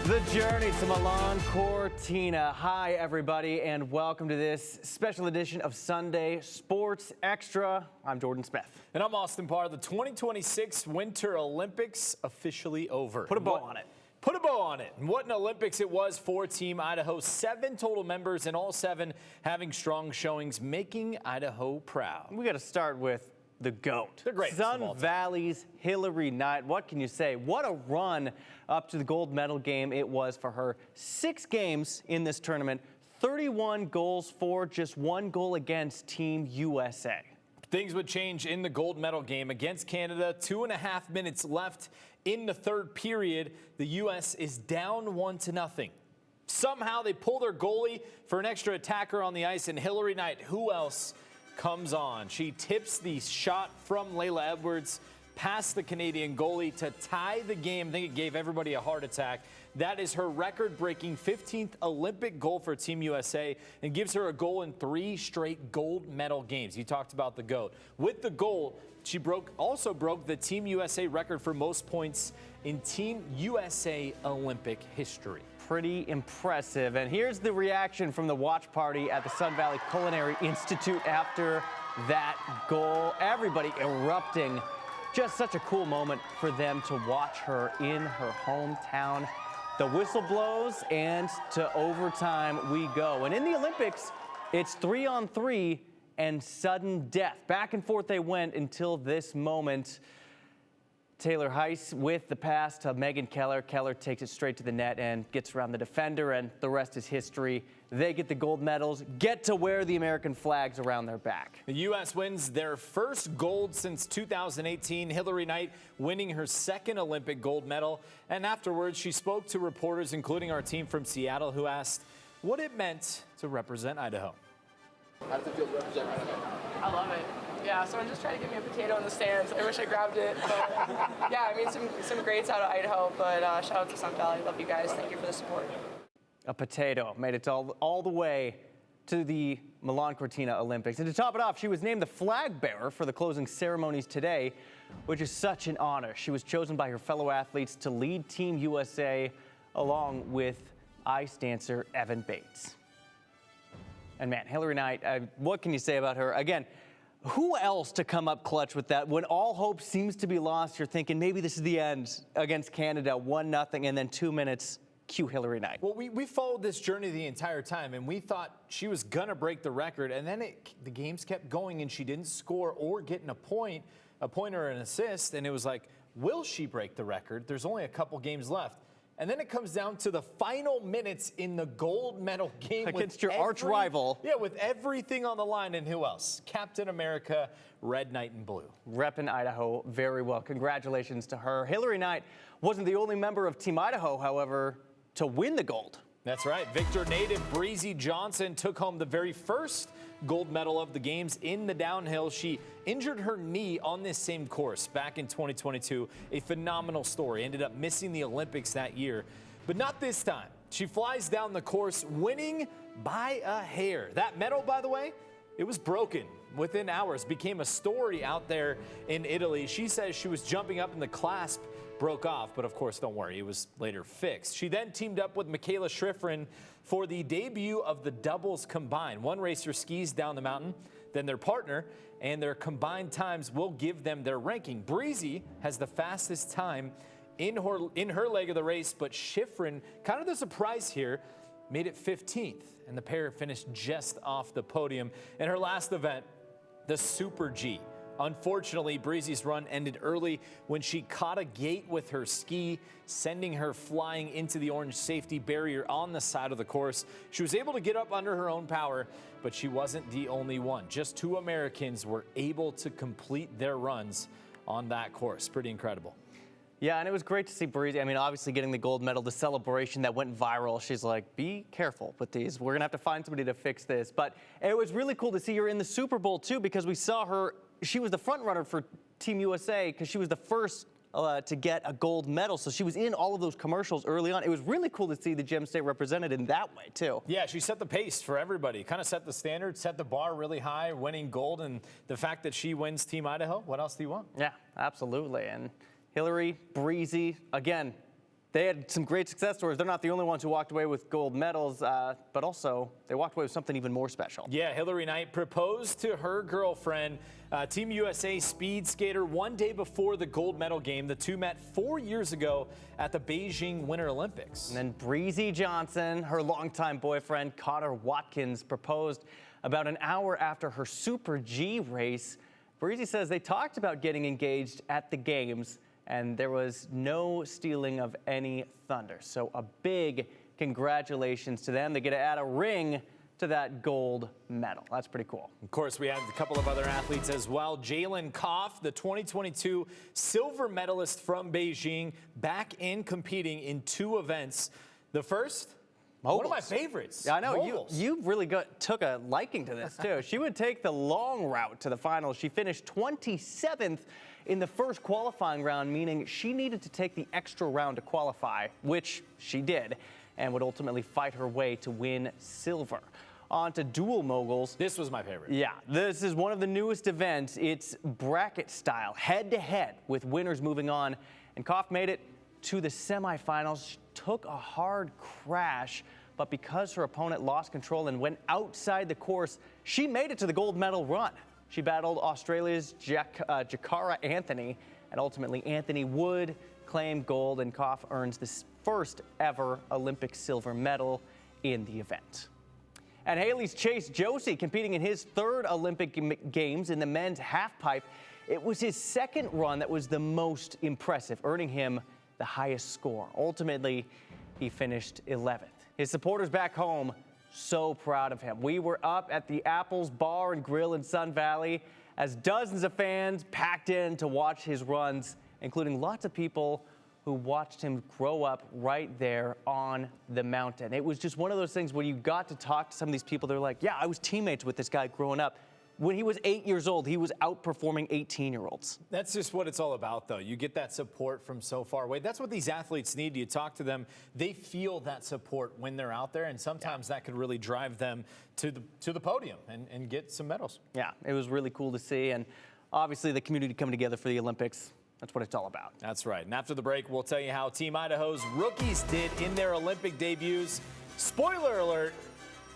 The journey to Milan-Cortina. Hi, everybody, and welcome to this special edition of Sunday Sports Extra. I'm Jordan Smith. And I'm Austin Parr. The 2026 Winter Olympics officially over. Put a bow on it. Put a bow on it. And what an Olympics it was for Team Idaho. 7 total members, and all 7 having strong showings, making Idaho proud. We got to start with the GOAT. The greatest Sun of all time. Valley's Hillary Knight. What can you say? What a run up to the gold medal game it was for her. 6 games in this tournament, 31 goals for, just 1 goal against Team USA. Things would change in the gold medal game against Canada. 2.5 minutes left in the third period. The U.S. is down 1-0. Somehow they pull their goalie for an extra attacker on the ice, and Hillary Knight, who else comes on? She tips the shot from Layla Edwards past the Canadian goalie to tie the game. I think it gave everybody a heart attack. That is her record-breaking 15th Olympic goal for Team USA and gives her a goal in 3 straight gold medal games. You talked about the GOAT. With the goal, she also broke the Team USA record for most points in Team USA Olympic history. Pretty impressive. And here's the reaction from the watch party at the Sun Valley Culinary Institute after that goal. Everybody erupting. Just such a cool moment for them to watch her in her hometown. The whistle blows, and to overtime we go. And in the Olympics, it's 3-on-3 and sudden death. Back and forth they went until this moment. Taylor Heiss with the pass to Megan Keller. Keller takes it straight to the net and gets around the defender, and the rest is history. They get the gold medals, get to wear the American flags around their back. The U.S. wins their first gold since 2018. Hillary Knight winning her 2nd Olympic gold medal. And afterwards, she spoke to reporters, including our team from Seattle, who asked what it meant to represent Idaho. How does it feel to represent Idaho? I love it. Yeah, someone just tried to give me a potato in the stands. I wish I grabbed it. But yeah, I mean, some greats out of Idaho, but shout out to Sun Valley. Love you guys. Thank you for the support. A potato made it all the way to the Milan-Cortina Olympics. And to top it off, she was named the flag bearer for the closing ceremonies today, which is such an honor. She was chosen by her fellow athletes to lead Team USA along with ice dancer Evan Bates. And man, Hillary Knight, what can you say about her? Again, who else to come up clutch with that? When all hope seems to be lost, you're thinking maybe this is the end against Canada, 1-0, and then 2 minutes, cue Hillary Knight. Well, we followed this journey the entire time, and we thought she was going to break the record, and then the games kept going, and she didn't score or get a point or an assist, and it was like, will she break the record? There's only a couple games left. And then it comes down to the final minutes in the gold medal game against your arch rival. Yeah, with everything on the line. And who else? Captain America, red, white, and blue. Reppin' Idaho very well. Congratulations to her. Hillary Knight wasn't the only member of Team Idaho, however, to win the gold. That's right. Victor native Breezy Johnson took home the very first gold medal of the games in the downhill. She injured her knee on this same course back in 2022. A phenomenal story. Ended up missing the Olympics that year, but not this time. She flies down the course, winning by a hair. That medal, by the way, it was broken within hours. Became a story out there in Italy. She says she was jumping up and the clasp broke off, but of course, don't worry, it was later fixed. She then teamed up with Michaela Schifrin for the debut of the doubles combined. One racer skis down the mountain, then their partner, and their combined times will give them their ranking. Breezy has the fastest time in her leg of the race, but Schifrin, kind of the surprise here, made it 15th, and the pair finished just off the podium. In her last event, the Super G. Unfortunately, Breezy's run ended early when she caught a gate with her ski, sending her flying into the orange safety barrier on the side of the course. She was able to get up under her own power, but she wasn't the only one. Just 2 Americans were able to complete their runs on that course. Pretty incredible. Yeah, and it was great to see Breezy. I mean, obviously getting the gold medal, the celebration that went viral. She's like, be careful with these. We're going to have to find somebody to fix this. But it was really cool to see her in the Super Bowl, too, because we saw her. She was the front runner for Team USA because she was the first to get a gold medal. So she was in all of those commercials early on. It was really cool to see the Gem State represented in that way, too. Yeah, she set the pace for everybody. Kind of set the standard, set the bar really high, winning gold. And the fact that she wins Team Idaho, what else do you want? Yeah, absolutely. And Hillary, Breezy, again, They had some great success stories. They're not the only ones who walked away with gold medals, but also they walked away with something even more special. Yeah, Hillary Knight proposed to her girlfriend, Team USA speed skater, one day before the gold medal game. The two met 4 years ago at the Beijing Winter Olympics. And then Breezy Johnson, her longtime boyfriend, Connor Watkins, proposed about an hour after her Super G race. Breezy says they talked about getting engaged at the games, and there was no stealing of any thunder. So a big congratulations to them. They get to add a ring to that gold medal. That's pretty cool. Of course, we had a couple of other athletes as well. Jalen Koff, the 2022 silver medalist from Beijing, back in competing in 2 events. The first, Moguls. one of my favorites. Yeah, I know. Moguls. You really took a liking to this, too. She would take the long route to the finals. She finished 27th in the first qualifying round, meaning she needed to take the extra round to qualify, which she did, and would ultimately fight her way to win silver. On to dual moguls. This was my favorite. Yeah, this is one of the newest events. It's bracket style, head-to-head, with winners moving on. And Koff made it to the semifinals. She took a hard crash, but because her opponent lost control and went outside the course, she made it to the gold medal run. She battled Australia's Jakara Anthony, and ultimately Anthony would claim gold, and Koff earns the first ever Olympic silver medal in the event. And Haley's Chase Josie competing in his 3rd Olympic Games in the men's halfpipe. It was his 2nd run that was the most impressive, earning him the highest score. Ultimately, he finished 11th. His supporters back home, so proud of him. We were up at the Apples Bar and Grill in Sun Valley as dozens of fans packed in to watch his runs, including lots of people who watched him grow up right there on the mountain. It was just one of those things where you got to talk to some of these people. They're like, yeah, I was teammates with this guy growing up. When he was 8 years old, he was outperforming 18-year-olds. That's just what it's all about, though. You get that support from so far away. That's what these athletes need. You talk to them, they feel that support when they're out there, and sometimes that could really drive them to the podium and get some medals. Yeah, it was really cool to see, and obviously the community coming together for the Olympics. That's what it's all about. That's right. And after the break, we'll tell you how Team Idaho's rookies did in their Olympic debuts. Spoiler alert,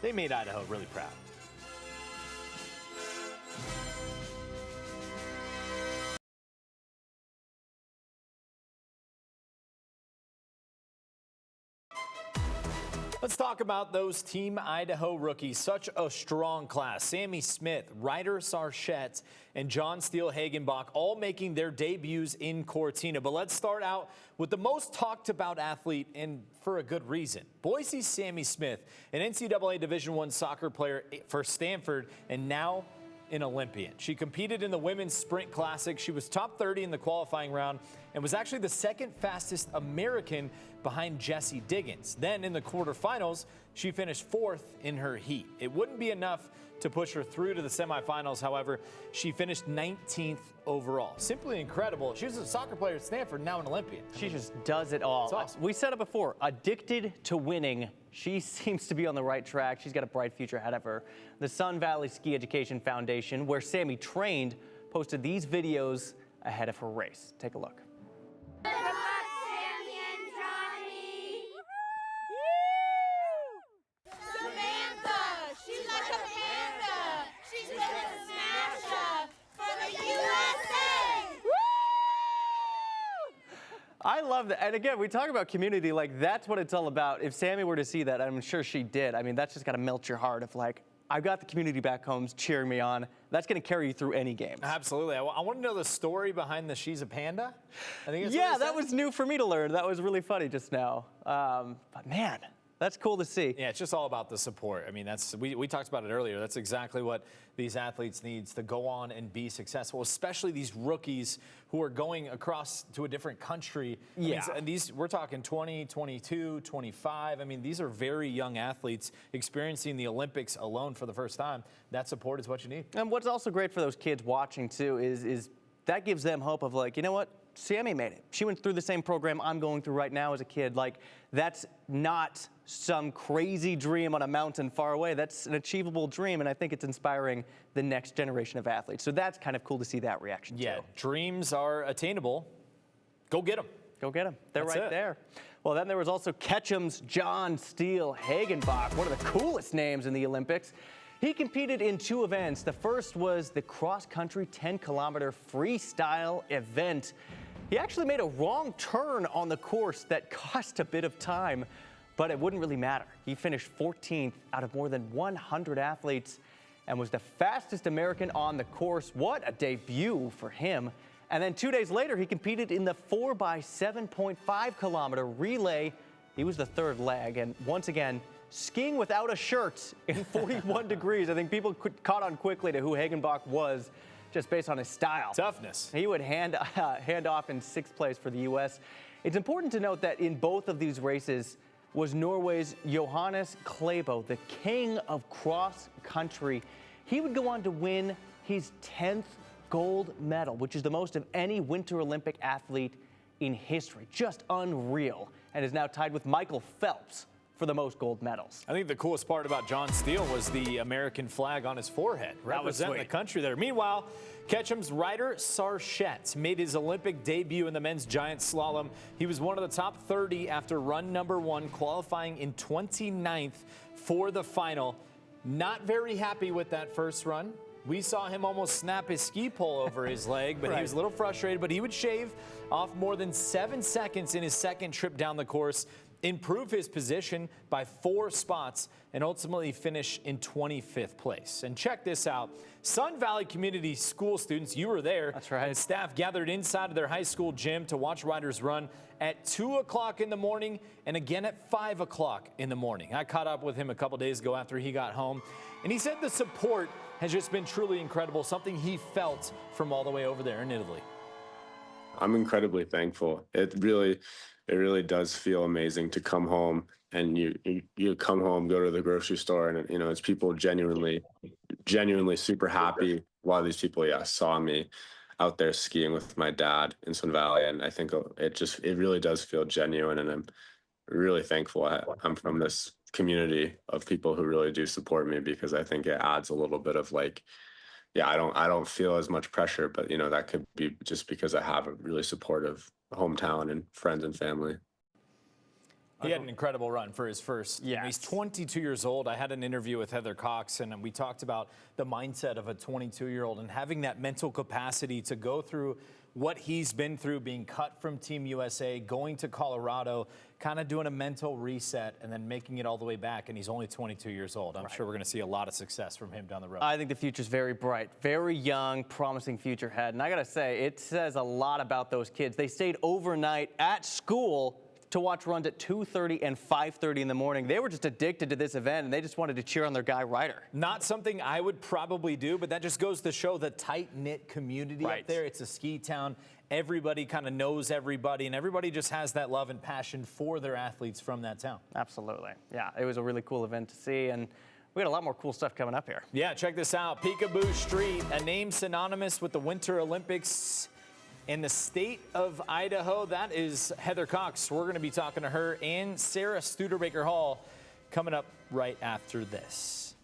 they made Idaho really proud. Let's talk about those Team Idaho rookies. Such a strong class. Sammy Smith, Ryder Sarchett, and John Steele Hagenbach all making their debuts in Cortina. But let's start out with the most talked about athlete, and for a good reason. Boise's Sammy Smith, an NCAA Division I soccer player for Stanford, and now an Olympian. She competed in the Women's Sprint Classic. She was top 30 in the qualifying round and was actually the 2nd fastest American behind Jessie Diggins. Then in the quarterfinals, she finished 4th in her heat. It wouldn't be enough to push her through to the semifinals. However, she finished 19th overall. Simply incredible. She was a soccer player at Stanford, now an Olympian. She just does it all. It's awesome. We said it before, addicted to winning. She seems to be on the right track. She's got a bright future ahead of her. The Sun Valley Ski Education Foundation, where Sammy trained, posted these videos ahead of her race. Take a look. I love that. And again, we talk about community, like that's what it's all about. If Sammy were to see that, I'm sure she did. I mean, that's just got to melt your heart of like, I've got the community back home cheering me on. That's going to carry you through any games. Absolutely. I want to know the story behind the She's a Panda. I think yeah, that was new for me to learn. That was really funny just now. But man, that's cool to see. Yeah, it's just all about the support. I mean, we talked about it earlier. That's exactly what these athletes need to go on and be successful, especially these rookies who are going across to a different country. Yeah. I mean, we're talking 20, 22, 25. I mean, these are very young athletes experiencing the Olympics alone for the first time. That support is what you need. And what's also great for those kids watching too is that gives them hope of like, you know what? Sammy made it. She went through the same program I'm going through right now as a kid. Like, that's not some crazy dream on a mountain far away. That's an achievable dream, and I think it's inspiring the next generation of athletes. So that's kind of cool to see that reaction, Yeah, too. dreams are attainable. Go get them. Go get them. They're That's right it. there. Well, then there was also Ketchum's John Steele Hagenbach, one of the coolest names in the Olympics. He competed in 2 events. The first was the cross-country 10-kilometer freestyle event. He actually made a wrong turn on the course that cost a bit of time, but it wouldn't really matter. He finished 14th out of more than 100 athletes and was the fastest American on the course. What a debut for him. And then 2 days later, he competed in the 4x7.5 kilometer relay. He was the 3rd leg, and once again, skiing without a shirt in 41 degrees. I think people caught on quickly to who Hagenbach was just based on his style. Toughness. He would hand off in 6th place for the U.S. It's important to note that in both of these races was Norway's Johannes Klæbo, the king of cross country. He would go on to win his 10th gold medal, which is the most of any Winter Olympic athlete in history. Just unreal. And is now tied with Michael Phelps for the most gold medals. I think the coolest part about John Steele was the American flag on his forehead, representing the country there. Meanwhile, Ketchum's Ryder Sarchet made his Olympic debut in the men's giant slalom. He was one of the top 30 after run number 1, qualifying in 29th for the final. Not very happy with that first run. We saw him almost snap his ski pole over his leg, but he was a little frustrated, but he would shave off more than 7 seconds in his second trip down the course, improve his position by 4 spots, and ultimately finish in 25th place. And check this out. Sun Valley Community School students, you were there. That's right. And staff gathered inside of their high school gym to watch riders run at 2 o'clock in the morning and again at 5 o'clock in the morning. I caught up with him a couple days ago after he got home, and he said the support has just been truly incredible, something he felt from all the way over there in Italy. I'm incredibly thankful. It really does feel amazing to come home and you come home, go to the grocery store, and it's people genuinely super happy. A lot of these people, saw me out there skiing with my dad in Sun Valley, and I think it really does feel genuine, and I'm really thankful I'm from this community of people who really do support me, because I think it adds a little bit of I don't feel as much pressure, but that could be just because I have a really supportive hometown and friends and family. He had an incredible run for his first. Yes. He's 22 years old. I had an interview with Heather Cox, and we talked about the mindset of a 22-year-old and having that mental capacity to go through what he's been through, being cut from Team USA, going to Colorado, kind of doing a mental reset, and then making it all the way back. And he's only 22 years old. I'm sure we're going to see a lot of success from him down the road. I think the future's very bright, very young, promising future ahead. And I got to say, it says a lot about those kids. They stayed overnight at school to watch runs at 2:30 and 5:30 in the morning. They were just addicted to this event, and they just wanted to cheer on their guy Ryder. Not something I would probably do, but that just goes to show the tight-knit community up there. It's a ski town. Everybody kind of knows everybody, and everybody just has that love and passion for their athletes from that town. Absolutely. Yeah, it was a really cool event to see, and we got a lot more cool stuff coming up here. Yeah, check this out. Peekaboo Street, a name synonymous with the Winter Olympics in the state of Idaho. That is Heather Cox. We're going to be talking to her and Sarah Studerbaker Hall coming up right after this.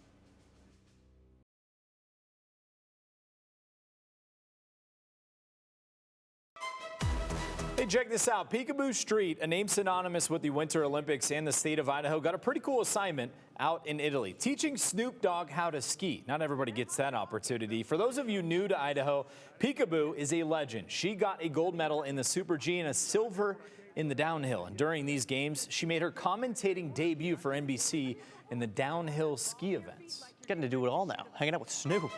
Hey, check this out. Peekaboo Street, a name synonymous with the Winter Olympics and the state of Idaho, got a pretty cool assignment out in Italy, teaching Snoop Dogg how to ski. Not everybody gets that opportunity. For those of you new to Idaho, Peekaboo is a legend. She got a gold medal in the Super G and a silver in the downhill. And during these games, she made her commentating debut for NBC in the downhill ski events. Getting to do it all now, hanging out with Snoop.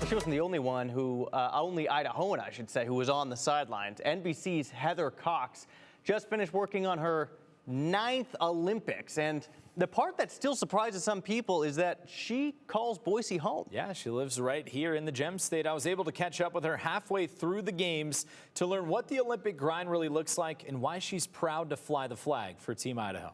She wasn't the only one only Idahoan, I should say, who was on the sidelines. NBC's Heather Cox just finished working on her 9th Olympics. And the part that still surprises some people is that she calls Boise home. Yeah, she lives right here in the Gem State. I was able to catch up with her halfway through the games to learn what the Olympic grind really looks like and why she's proud to fly the flag for Team Idaho.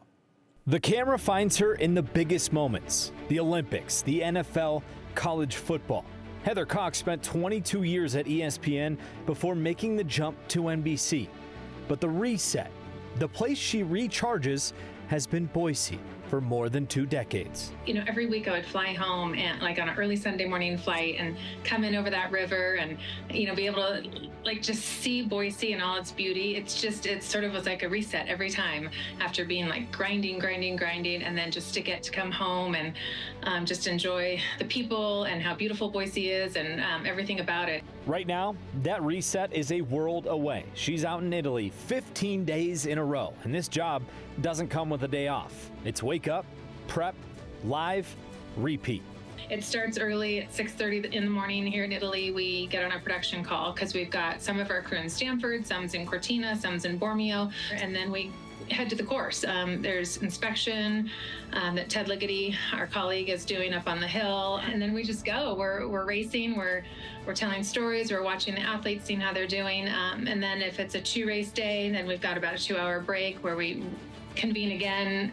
The camera finds her in the biggest moments: the Olympics, the NFL, college football. Heather Cox spent 22 years at ESPN before making the jump to NBC. But the reset, the place she recharges, has been Boise for more than 2 decades. Every week I would fly home and on an early Sunday morning flight and come in over that river and, be able to like just see Boise and all its beauty. It sort of was like a reset every time after being like grinding, and then just to get to come home and just enjoy the people and how beautiful Boise is and everything about it. Right now, that reset is a world away. She's out in Italy 15 days in a row, and this job doesn't come with a day off. It's wake up, prep, live, repeat. It starts early at 6:30 in the morning here in Italy. We get on a production call because we've got some of our crew in Stanford, some's in Cortina, some's in Bormio, and then we head to the course. There's inspection that Ted Ligety, our colleague, is doing up on the hill, and then we just go. We're racing, we're telling stories, we're watching the athletes, seeing how they're doing, and then if it's a 2-race day, then we've got about a 2-hour break where we convene again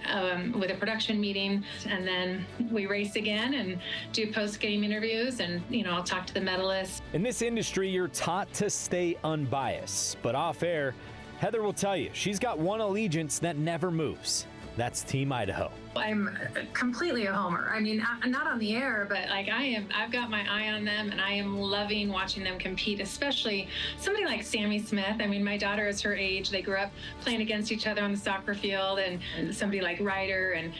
with a production meeting, and then we race again and do post-game interviews, and I'll talk to the medalists. In this industry, you're taught to stay unbiased, but off air, Heather will tell you she's got one allegiance that never moves. That's Team Idaho. I'm completely a homer. I mean, not on the air, but like I've got my eye on them, and I am loving watching them compete, especially somebody like Sammy Smith. I mean, my daughter is her age. They grew up playing against each other on the soccer field, and somebody like Ryder, and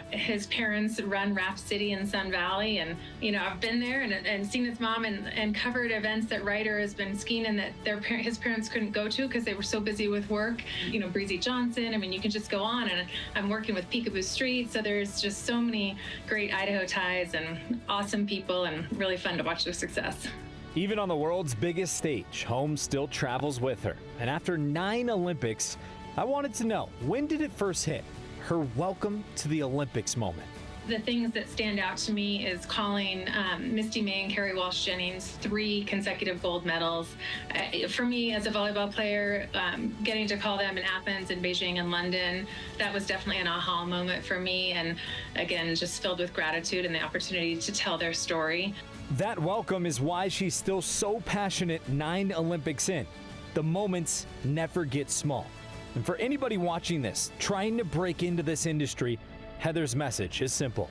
his parents run Raft City in Sun Valley, and I've been there and seen his mom and covered events that Ryder has been skiing in that his parents couldn't go to because they were so busy with work. Breezy Johnson. I mean, you can just go on, and I'm working with Peekaboo Street, so there's just so many great Idaho ties and awesome people, and really fun to watch their success. Even on the world's biggest stage, home still travels with her. And after 9 Olympics, I wanted to know, when did it first hit? Her welcome to the Olympics moment. The things that stand out to me is calling Misty May and Carrie Walsh-Jennings 3 consecutive gold medals. For me, as a volleyball player, getting to call them in Athens and Beijing and London, that was definitely an aha moment for me. And again, just filled with gratitude and the opportunity to tell their story. That welcome is why she's still so passionate 9 Olympics in. The moments never get small. And for anybody watching this, trying to break into this industry, Heather's message is simple.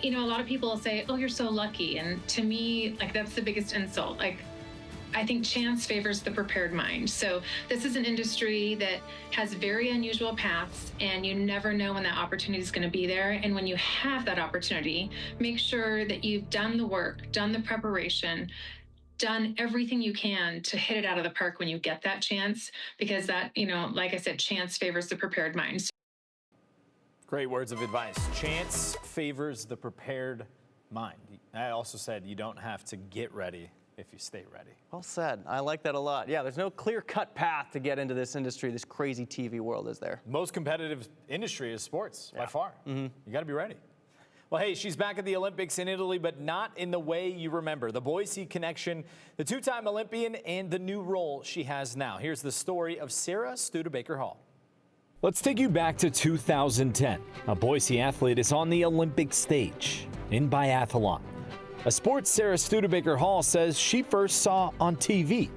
A lot of people say, oh, you're so lucky. And to me, like, that's the biggest insult. Like, I think chance favors the prepared mind. So this is an industry that has very unusual paths, and you never know when that opportunity is going to be there. And when you have that opportunity, make sure that you've done the work, done the preparation, done everything you can to hit it out of the park when you get that chance, because that, like I said, chance favors the prepared mind. Great words of advice. Chance favors the prepared mind. I also said you don't have to get ready if you stay ready. Well said. I like that a lot. Yeah, there's no clear-cut path to get into this industry, this crazy TV world, is there? Most competitive industry is sports, by far. You got to be ready. Well, hey, she's back at the Olympics in Italy, but not in the way you remember. The Boise connection, the 2-time Olympian, and the new role she has now. Here's the story of Sarah Studebaker-Hall. Let's take you back to 2010. A Boise athlete is on the Olympic stage in biathlon, a sport Sarah Studebaker-Hall says she first saw on TV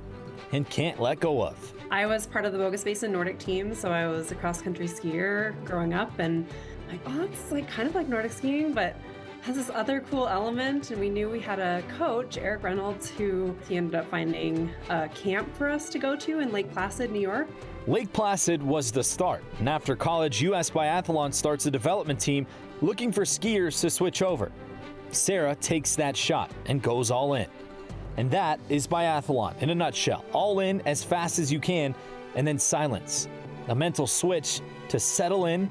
and can't let go of. I was part of the Bogus Basin Nordic team, so I was a cross-country skier growing up, and like, oh, that's like kind of like Nordic skiing, but has this other cool element. And we knew we had a coach, Eric Reynolds, who he ended up finding a camp for us to go to in Lake Placid, New York. Lake Placid was the start, and after college, U.S. Biathlon starts a development team looking for skiers to switch over. Sarah takes that shot and goes all in. And that is biathlon in a nutshell. All in as fast as you can, and then silence. A mental switch to settle in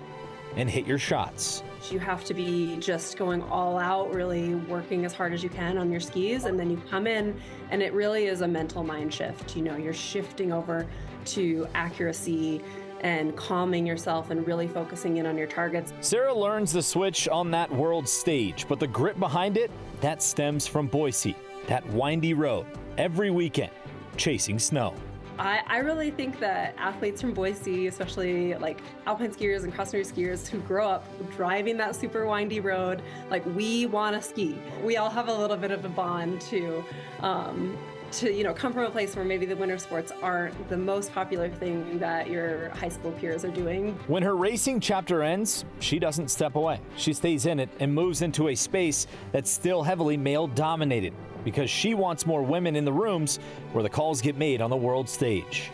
and hit your shots. You have to be just going all out, really working as hard as you can on your skis, and then you come in, and it really is a mental mind shift. You're shifting over to accuracy and calming yourself and really focusing in on your targets. Sarah learns the switch on that world stage, but the grit behind it, that stems from Boise, that windy road, every weekend, chasing snow. I really think that athletes from Boise, especially like alpine skiers and cross-country skiers who grow up driving that super windy road, like, we want to ski. We all have a little bit of a bond to to come from a place where maybe the winter sports aren't the most popular thing that your high school peers are doing. When her racing chapter ends, she doesn't step away. She stays in it and moves into a space that's still heavily male-dominated because she wants more women in the rooms where the calls get made on the world stage.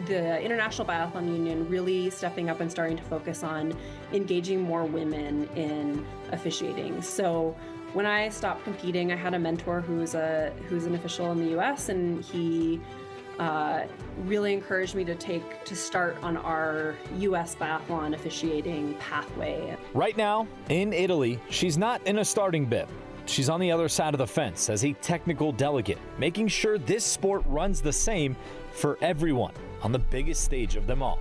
The International Biathlon Union really stepping up and starting to focus on engaging more women in officiating. So when I stopped competing, I had a mentor who's an official in the U.S. and he really encouraged me to start on our U.S. biathlon officiating pathway. Right now, in Italy, she's not in a starting bib. She's on the other side of the fence as a technical delegate, making sure this sport runs the same for everyone on the biggest stage of them all.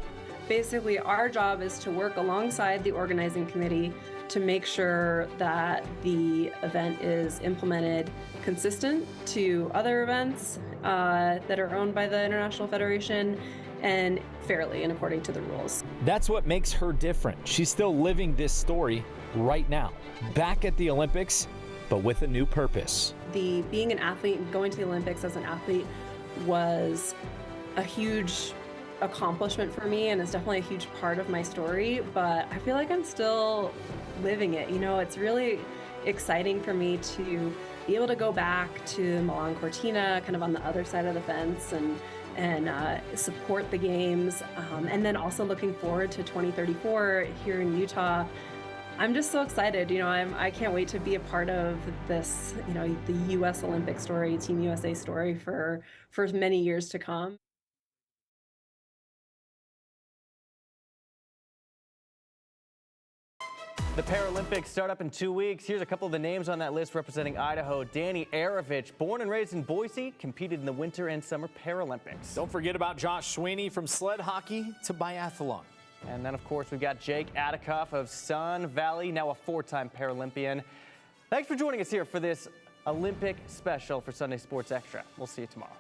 Basically, our job is to work alongside the organizing committee to make sure that the event is implemented consistent to other events that are owned by the International Federation and fairly and according to the rules. That's what makes her different. She's still living this story right now, back at the Olympics, but with a new purpose. Being an athlete, going to the Olympics as an athlete was a huge accomplishment for me and it's definitely a huge part of my story, but I feel like I'm still living it. It's really exciting for me to be able to go back to Milan-Cortina, kind of on the other side of the fence and support the games. And then also looking forward to 2034 here in Utah. I'm just so excited. I can't wait to be a part of this, the U.S. Olympic story, Team USA story for many years to come. The Paralympics start up in 2 weeks. Here's a couple of the names on that list representing Idaho. Danny Arovich, born and raised in Boise, competed in the Winter and Summer Paralympics. Don't forget about Josh Sweeney, from sled hockey to biathlon. And then, of course, we've got Jake Adikoff of Sun Valley, now a 4-time Paralympian. Thanks for joining us here for this Olympic special for Sunday Sports Extra. We'll see you tomorrow.